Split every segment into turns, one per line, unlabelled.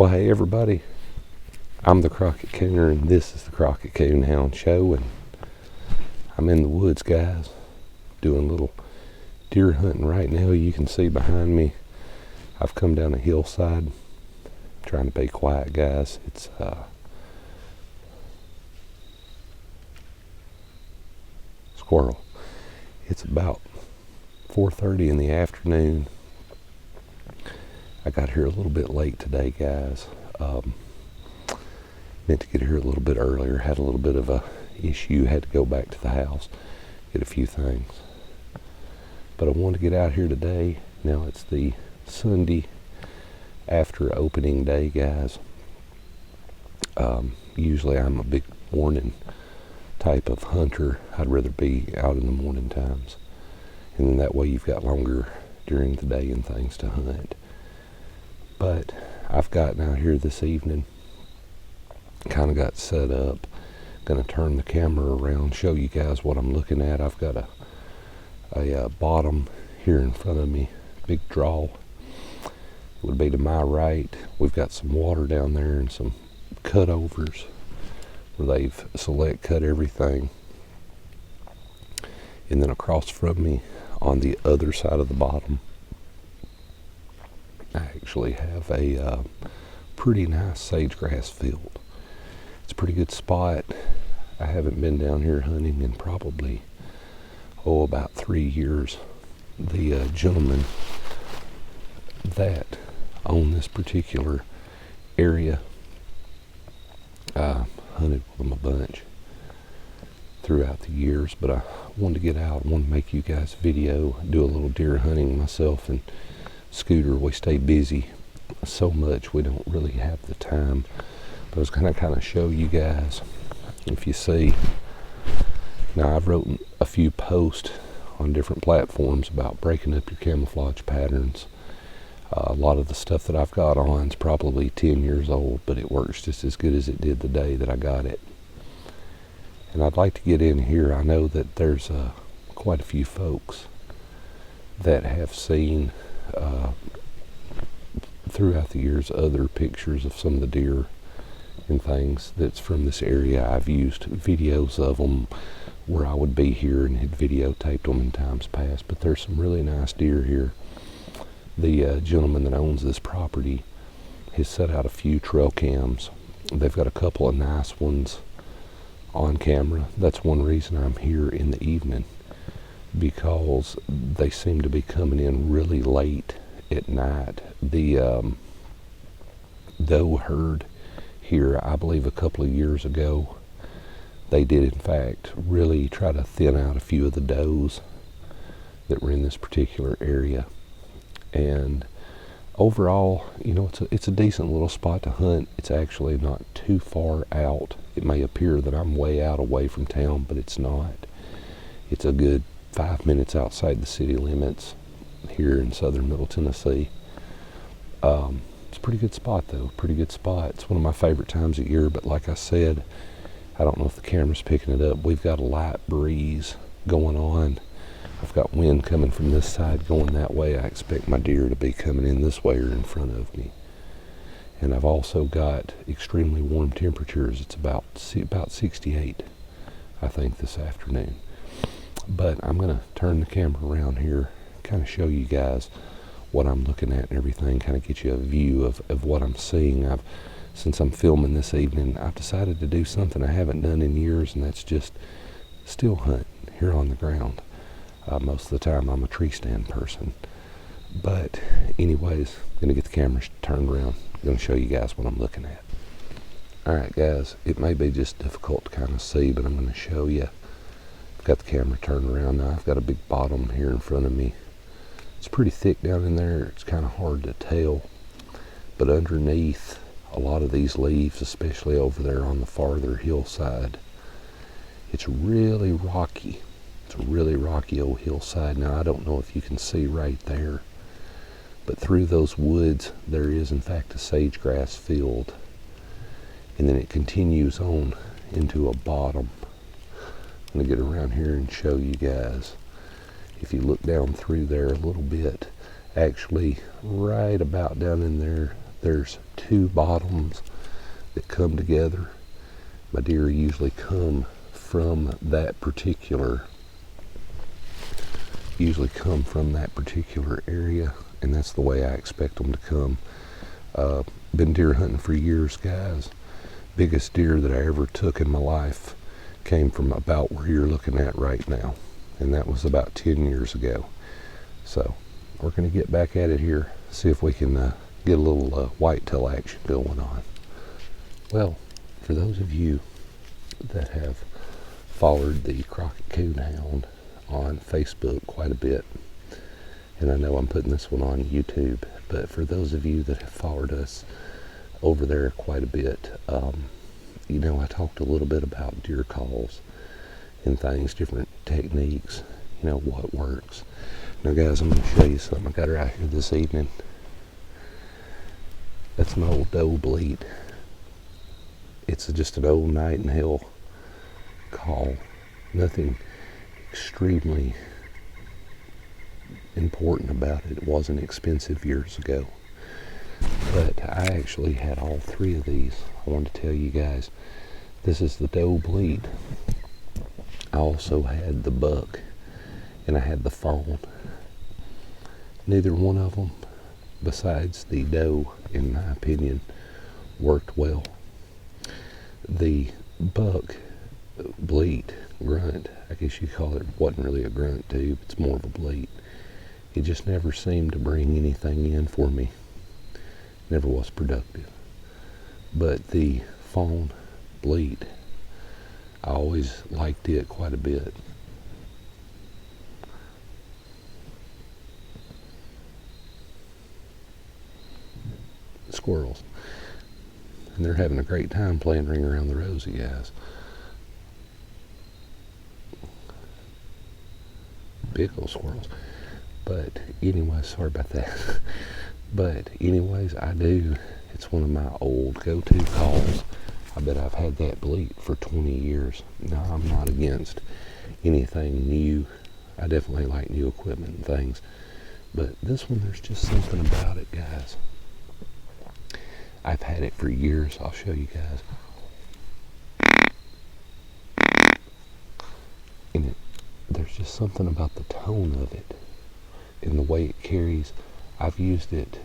Well, hey everybody, I'm the Crockett Cooner, and this is the Crockett Coonhound Show, and I'm in the woods, guys, doing a little deer hunting right now. You can see behind me, I've come down a hillside, trying to be quiet, guys. It's squirrel. It's about 4:30 in the afternoon. I got here a little bit late today, guys. Meant to get here a little bit earlier. Had a little bit of a issue. Had to go back to the house, get a few things. But I wanted to get out here today. Now it's the Sunday after opening day, guys. Usually I'm a big morning type of hunter. I'd rather be out in the morning times. And then that way you've got longer during the day and things to hunt. But I've gotten out here this evening, kind of got set up. Going to turn the camera around, show you guys what I'm looking at. I've got a bottom here in front of me, big draw. It would be to my right. We've got some water down there and some cutovers where they've select cut everything. And then across from me on the other side of the bottom, I actually have a pretty nice sagegrass field. It's a pretty good spot. I haven't been down here hunting in probably, about 3 years. The gentleman that owned this particular area, hunted with him a bunch throughout the years, but I wanted to get out. I wanted to make you guys a video, do a little deer hunting myself and Scooter. We stay busy so much we don't really have the time, but I was going to kind of show you guys. If you see, now I've written a few posts on different platforms about breaking up your camouflage patterns. A lot of the stuff that I've got on is probably 10 years old, but it works just as good as it did the day that I got it. And I'd like to get in here. I know that there's quite a few folks that have seen throughout the years other pictures of some of the deer and things that's from this area. I've used videos of them where I would be here and had videotaped them in times past, but there's some really nice deer here. The gentleman that owns this property has set out a few trail cams. They've got a couple of nice ones on camera. That's one reason I'm here in the evening, because they seem to be coming in really late at night. The doe herd here, I believe a couple of years ago, they did in fact really try to thin out a few of the does that were in this particular area. And overall, you know, it's a decent little spot to hunt. It's actually not too far out. It may appear that I'm way out away from town, but it's not. It's a good 5 minutes outside the city limits here in southern Middle Tennessee. It's a pretty good spot though, pretty good spot. It's one of my favorite times of year, but like I said, I don't know if the camera's picking it up. We've got a light breeze going on. I've got wind coming from this side going that way. I expect my deer to be coming in this way or in front of me. And I've also got extremely warm temperatures. It's about 68, I think, this afternoon. But I'm going to turn the camera around here, kind of show you guys what I'm looking at and everything, kind of get you a view of what I'm seeing. Since I'm filming this evening, I've decided to do something I haven't done in years, and that's just still hunt here on the ground. Most of the time I'm a tree stand person. But anyways, I'm going to get the camera turned around. I'm going to show you guys what I'm looking at. Alright guys, it may be just difficult to kind of see, but I'm going to show you. I've got the camera turned around now. I've got a big bottom here in front of me. It's pretty thick down in there. It's kind of hard to tell. But underneath a lot of these leaves, especially over there on the farther hillside, it's really rocky. It's a really rocky old hillside. Now I don't know if you can see right there, but through those woods there is in fact a sagegrass field, and then it continues on into a bottom. I'm going to get around here and show you guys. If you look down through there a little bit, actually right about down in there, there's two bottoms that come together. My deer usually come from that particular area, and that's the way I expect them to come. Been deer hunting for years, guys. Biggest deer that I ever took in my life came from about where you're looking at right now, and that was about 10 years ago. So we're going to get back at it here, see if we can get a little whitetail action going on. Well, for those of you that have followed the Crockett Coonhound on Facebook quite a bit, and I know I'm putting this one on YouTube, but for those of you that have followed us over there quite a bit, I talked a little bit about deer calls and things, different techniques, what works. Now guys, I'm going to show you something I got right here this evening. That's an old doe bleat. It's just an old nightingale call. Nothing extremely important about it. It wasn't expensive years ago. But I actually had all three of these. I wanted to tell you guys, this is the doe bleat. I also had the buck, and I had the fawn. Neither one of them, besides the doe, in my opinion, worked well. The buck bleat grunt, I guess you call it, wasn't really a grunt too, it's more of a bleat. It just never seemed to bring anything in for me. Never was productive. But the fawn bleat, I always liked it quite a bit. Squirrels. And they're having a great time playing Ring Around the Rosie, guys. Big old squirrels. But anyway, sorry about that. But anyways, it's one of my old go-to calls. I bet I've had that bleat for 20 years. Now, I'm not against anything new. I definitely like new equipment and things. But this one, there's just something about it, guys. I've had it for years. I'll show you guys. And there's just something about the tone of it and the way it carries. I've used it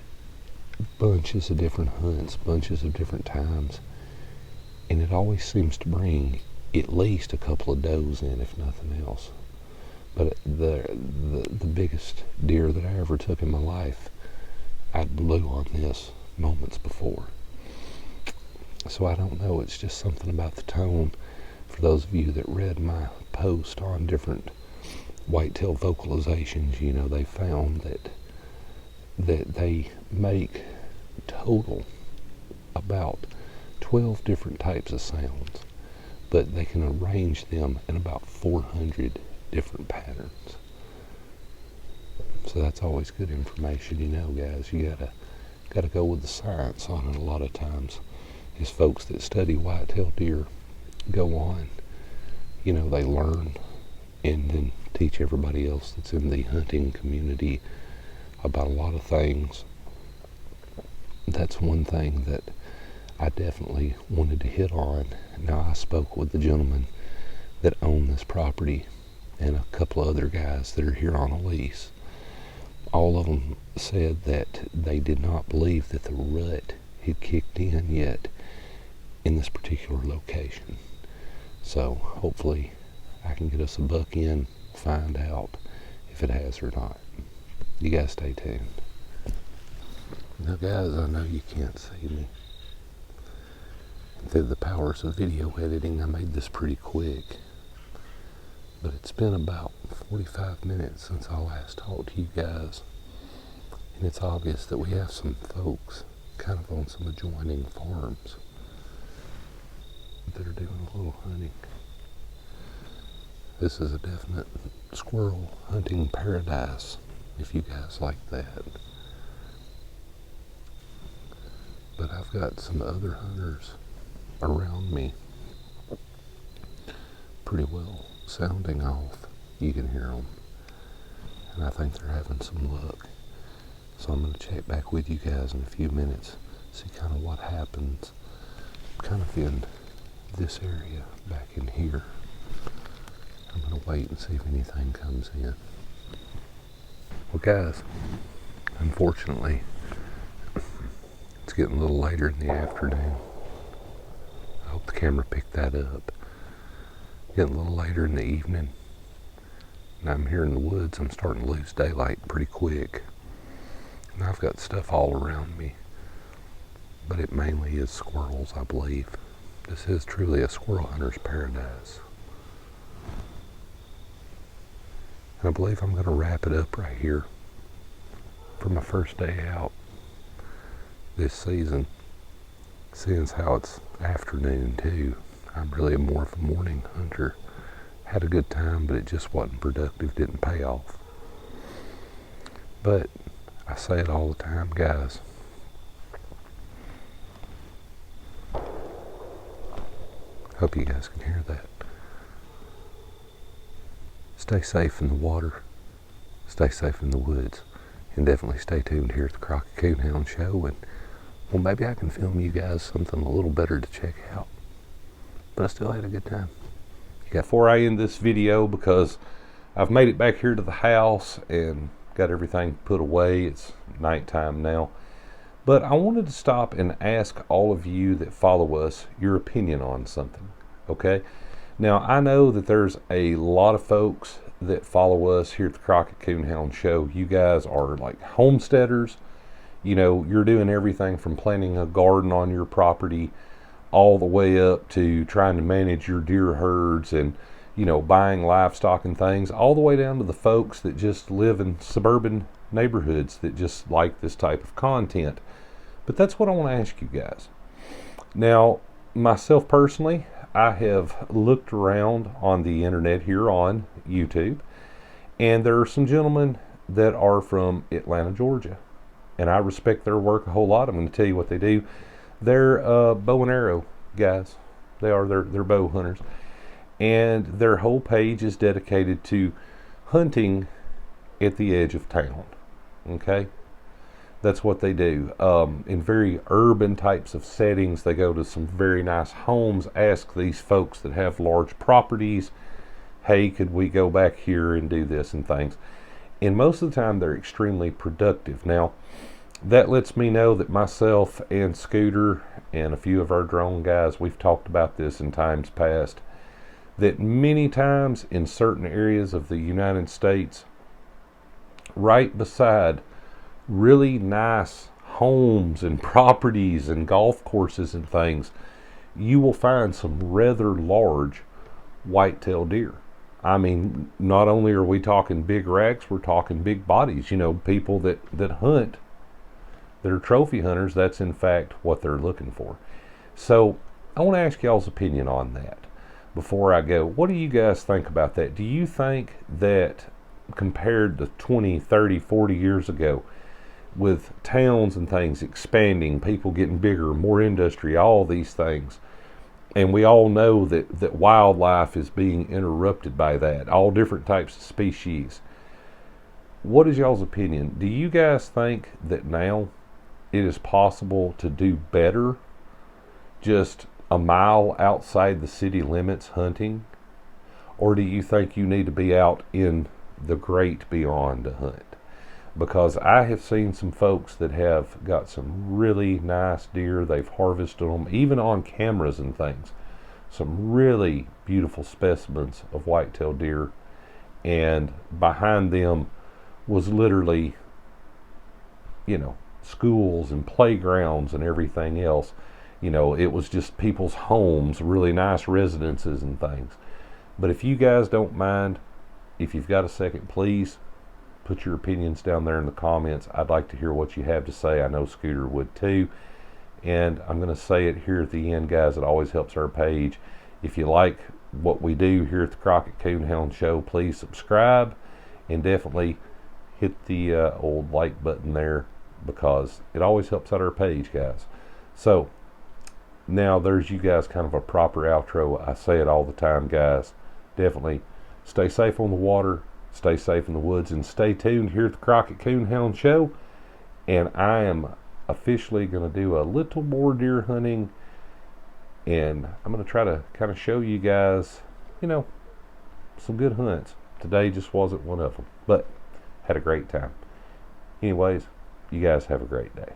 bunches of different hunts, bunches of different times, and it always seems to bring at least a couple of does in, if nothing else. But the biggest deer that I ever took in my life, I blew on this moments before. So I don't know, it's just something about the tone. For those of you that read my post on different whitetail vocalizations, they found that they make total about 12 different types of sounds, but they can arrange them in about 400 different patterns. So that's always good information, guys. You gotta go with the science on it a lot of times. As folks that study whitetail deer go on, they learn and then teach everybody else that's in the hunting community about a lot of things. That's one thing that I definitely wanted to hit on. Now, I spoke with the gentleman that owned this property and a couple of other guys that are here on a lease. All of them said that they did not believe that the rut had kicked in yet in this particular location. So hopefully I can get us a buck in, find out if it has or not. You guys stay tuned. Now guys, I know you can't see me. Through the powers of video editing, I made this pretty quick. But it's been about 45 minutes since I last talked to you guys. And it's obvious that we have some folks kind of on some adjoining farms that are doing a little hunting. This is a definite squirrel hunting paradise, if you guys like that. But I've got some other hunters around me pretty well sounding off. You can hear them. And I think they're having some luck. So I'm going to check back with you guys in a few minutes, see kind of what happens kind of in this area back in here. I'm going to wait and see if anything comes in. Well, guys, unfortunately, it's getting a little later in the afternoon. I hope the camera picked that up. Getting a little later in the evening, and I'm here in the woods. I'm starting to lose daylight pretty quick. And I've got stuff all around me, but it mainly is squirrels, I believe. This is truly a squirrel hunter's paradise. And I believe I'm going to wrap it up right here for my first day out this season. Seeing as how it's afternoon too, I'm really more of a morning hunter. Had a good time, but it just wasn't productive, didn't pay off. But I say it all the time, guys. Hope you guys can hear that. Stay safe in the water, stay safe in the woods, and definitely stay tuned here at the Crockett Coonhound Show. And well, maybe I can film you guys something a little better to check out. But I still had a good time. Before I end this video, because I've made it back here to the house and got everything put away, it's nighttime now, but I wanted to stop and ask all of you that follow us your opinion on something. Okay, now I know that there's a lot of folks that follow us here at the Crockett Coonhound Show. You guys are like homesteaders. You know, you're doing everything from planting a garden on your property all the way up to trying to manage your deer herds and, you know, buying livestock and things, all the way down to the folks that just live in suburban neighborhoods that just like this type of content. But that's what I want to ask you guys. Now, myself personally, I have looked around on the internet here on YouTube, and there are some gentlemen that are from Atlanta, Georgia, and I respect their work a whole lot. I'm going to tell you what they do. They're bow and arrow guys. They're bow hunters, and their whole page is dedicated to hunting at the edge of town. Okay, that's what they do. In very urban types of settings, they go to some very nice homes, ask these folks that have large properties, hey, could we go back here and do this and things. And most of the time they're extremely productive. Now, that lets me know that myself and Scooter and a few of our drone guys, we've talked about this in times past, that many times in certain areas of the United States, right beside really nice homes and properties and golf courses and things, you will find some rather large white-tailed deer. I mean, not only are we talking big racks, we're talking big bodies. You know, people that hunt, that are trophy hunters, that's in fact what they're looking for. So I want to ask y'all's opinion on that before I go. What do you guys think about that? Do you think that compared to 20, 30, 40 years ago, with towns and things expanding, people getting bigger, more industry, all these things, and we all know that wildlife is being interrupted by that, all different types of species. What is y'all's opinion? Do you guys think that now it is possible to do better just a mile outside the city limits hunting? Or do you think you need to be out in the great beyond to hunt? Because I have seen some folks that have got some really nice deer. They've harvested them, even on cameras and things. Some really beautiful specimens of white-tailed deer. And behind them was literally, you know, schools and playgrounds and everything else. You know, it was just people's homes, really nice residences and things. But if you guys don't mind, if you've got a second, please put your opinions down there in the comments. I'd like to hear what you have to say. I know Scooter would too. And I'm going to say it here at the end, guys. It always helps our page. If you like what we do here at the Crockett Coonhound Show, please subscribe and definitely hit the old like button there, because it always helps out our page, guys. So now there's you guys kind of a proper outro. I say it all the time, guys. Definitely stay safe on the water, stay safe in the woods, and stay tuned here at the Crockett Coonhound Show. And I am officially going to do a little more deer hunting, and I'm going to try to kind of show you guys, some good hunts. Today just wasn't one of them, but had a great time. Anyways, you guys have a great day.